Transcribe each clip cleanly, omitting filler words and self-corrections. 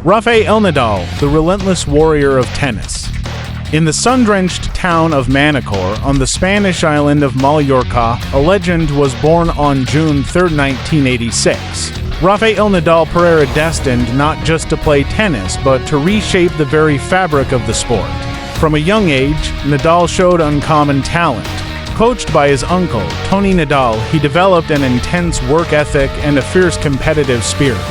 Rafael Nadal, the relentless warrior of tennis. In the sun-drenched town of Manacor, on the Spanish island of Mallorca, a legend was born on June 3, 1986. Rafael Nadal Pereira, destined not just to play tennis, but to reshape the very fabric of the sport. From a young age, Nadal showed uncommon talent. Coached by his uncle, Tony Nadal, he developed an intense work ethic and a fierce competitive spirit.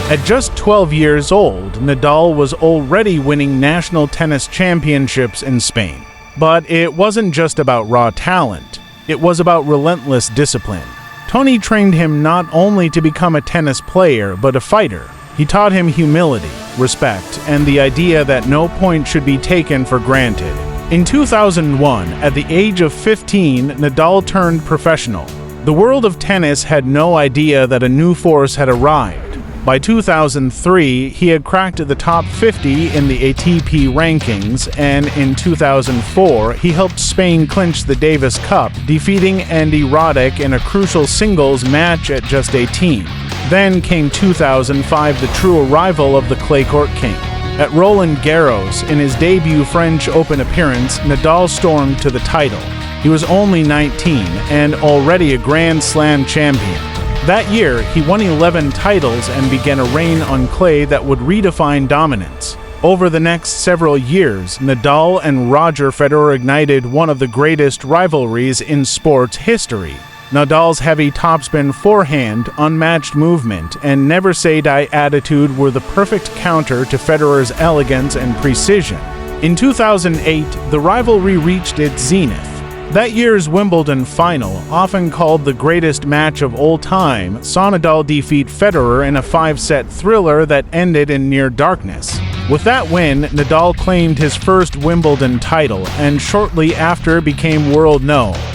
At just 12 years old, Nadal was already winning national tennis championships in Spain. But it wasn't just about raw talent, it was about relentless discipline. Tony trained him not only to become a tennis player, but a fighter. He taught him humility, respect, and the idea that no point should be taken for granted. In 2001, at the age of 15, Nadal turned professional. The world of tennis had no idea that a new force had arrived. By 2003, he had cracked the top 50 in the ATP rankings, and in 2004, he helped Spain clinch the Davis Cup, defeating Andy Roddick in a crucial singles match at just 18. Then came 2005, the true arrival of the clay court king. At Roland Garros, in his debut French Open appearance, Nadal stormed to the title. He was only 19 and already a Grand Slam champion. That year, he won 11 titles and began a reign on clay that would redefine dominance. Over the next several years, Nadal and Roger Federer ignited one of the greatest rivalries in sports history. Nadal's heavy topspin forehand, unmatched movement, and never-say-die attitude were the perfect counter to Federer's elegance and precision. In 2008, the rivalry reached its zenith. That year's Wimbledon final, often called the greatest match of all time, saw Nadal defeat Federer in a 5-set thriller that ended in near darkness. With that win, Nadal claimed his first Wimbledon title and shortly after became world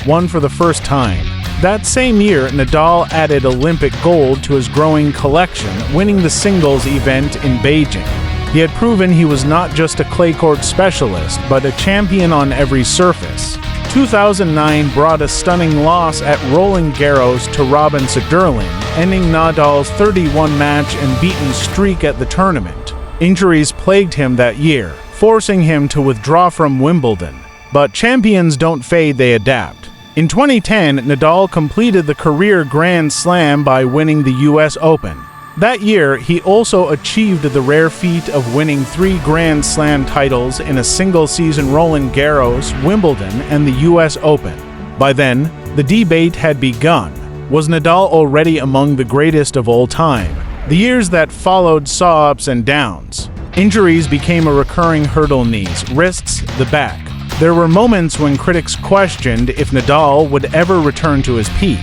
one for the first time. That same year, Nadal added Olympic gold to his growing collection, winning the singles event in Beijing. He had proven he was not just a clay court specialist, but a champion on every surface. 2009 brought a stunning loss at Roland Garros to Robin Soderling, ending Nadal's 31-match and beaten streak at the tournament. Injuries plagued him that year, forcing him to withdraw from Wimbledon. But champions don't fade, they adapt. In 2010, Nadal completed the career Grand Slam by winning the US Open. That year, he also achieved the rare feat of winning 3 Grand Slam titles in a single-season: Roland Garros, Wimbledon, and the US Open. By then, the debate had begun. Was Nadal already among the greatest of all time? The years that followed saw ups and downs. Injuries became a recurring hurdle: knees, wrists, the back. There were moments when critics questioned if Nadal would ever return to his peak.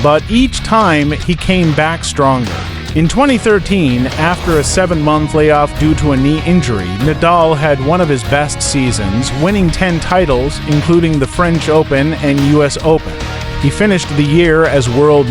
But each time, he came back stronger. In 2013, after a 7-month layoff due to a knee injury, Nadal had one of his best seasons, winning 10 titles, including the French Open and US Open. He finished the year as world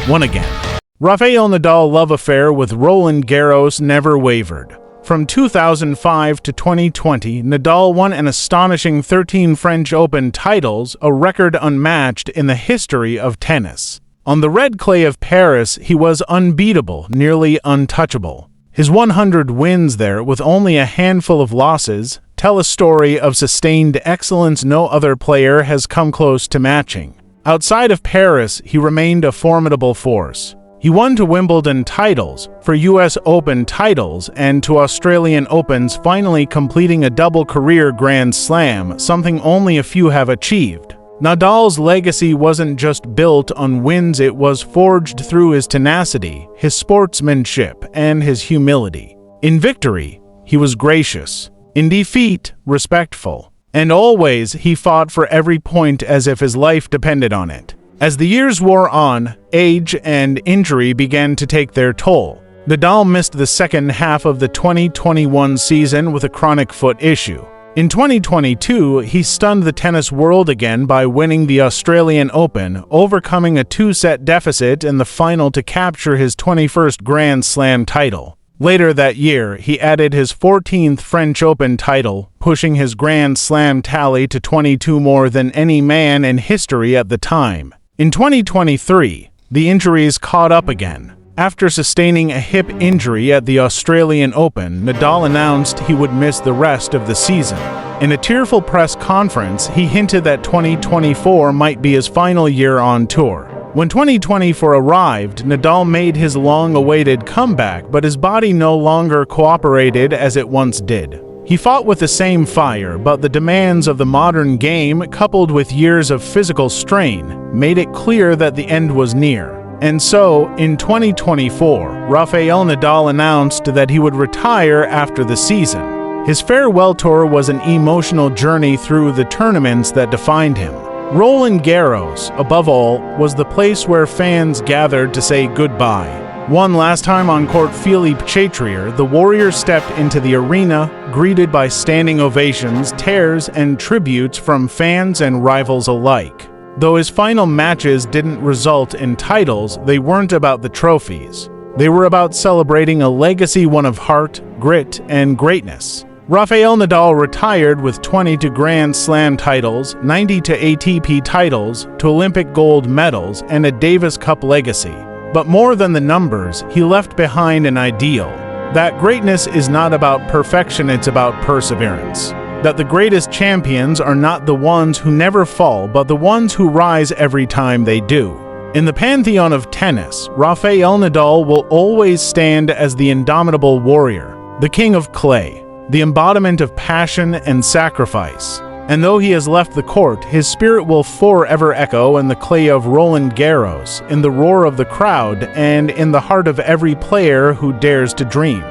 one again. Rafael Nadal's love affair with Roland Garros never wavered. From 2005 to 2020, Nadal won an astonishing 13 French Open titles, a record unmatched in the history of tennis. On the red clay of Paris, he was unbeatable, nearly untouchable. His 100 wins there, with only a handful of losses, tell a story of sustained excellence no other player has come close to matching. Outside of Paris, he remained a formidable force. He won 2 Wimbledon titles, 4 US Open titles, and 2 Australian Opens, finally completing a double career Grand Slam, something only a few have achieved. Nadal's legacy wasn't just built on wins, it was forged through his tenacity, his sportsmanship, and his humility. In victory, he was gracious. In defeat, respectful. And always, he fought for every point as if his life depended on it. As the years wore on, age and injury began to take their toll. Nadal missed the second half of the 2021 season with a chronic foot issue. In 2022, he stunned the tennis world again by winning the Australian Open, overcoming a 2-set deficit in the final to capture his 21st Grand Slam title. Later that year, he added his 14th French Open title, pushing his Grand Slam tally to 22 more than any man in history at the time. In 2023, the injuries caught up again. After sustaining a hip injury at the Australian Open, Nadal announced he would miss the rest of the season. In a tearful press conference, he hinted that 2024 might be his final year on tour. When 2024 arrived, Nadal made his long-awaited comeback, but his body no longer cooperated as it once did. He fought with the same fire, but the demands of the modern game, coupled with years of physical strain, made it clear that the end was near. And so, in 2024, Rafael Nadal announced that he would retire after the season. His farewell tour was an emotional journey through the tournaments that defined him. Roland Garros, above all, was the place where fans gathered to say goodbye. One last time on court Philippe Chatrier, the Warrior stepped into the arena, greeted by standing ovations, tears, and tributes from fans and rivals alike. Though his final matches didn't result in titles, they weren't about the trophies. They were about celebrating a legacy, one of heart, grit, and greatness. Rafael Nadal retired with 20 Grand Slam titles, 90 ATP titles, 2 Olympic gold medals, and a Davis Cup legacy. But more than the numbers, he left behind an ideal. That greatness is not about perfection, it's about perseverance. That the greatest champions are not the ones who never fall, but the ones who rise every time they do. In the pantheon of tennis, Rafael Nadal will always stand as the indomitable warrior, the king of clay, the embodiment of passion and sacrifice. And though he has left the court, his spirit will forever echo in the clay of Roland Garros, in the roar of the crowd, and in the heart of every player who dares to dream.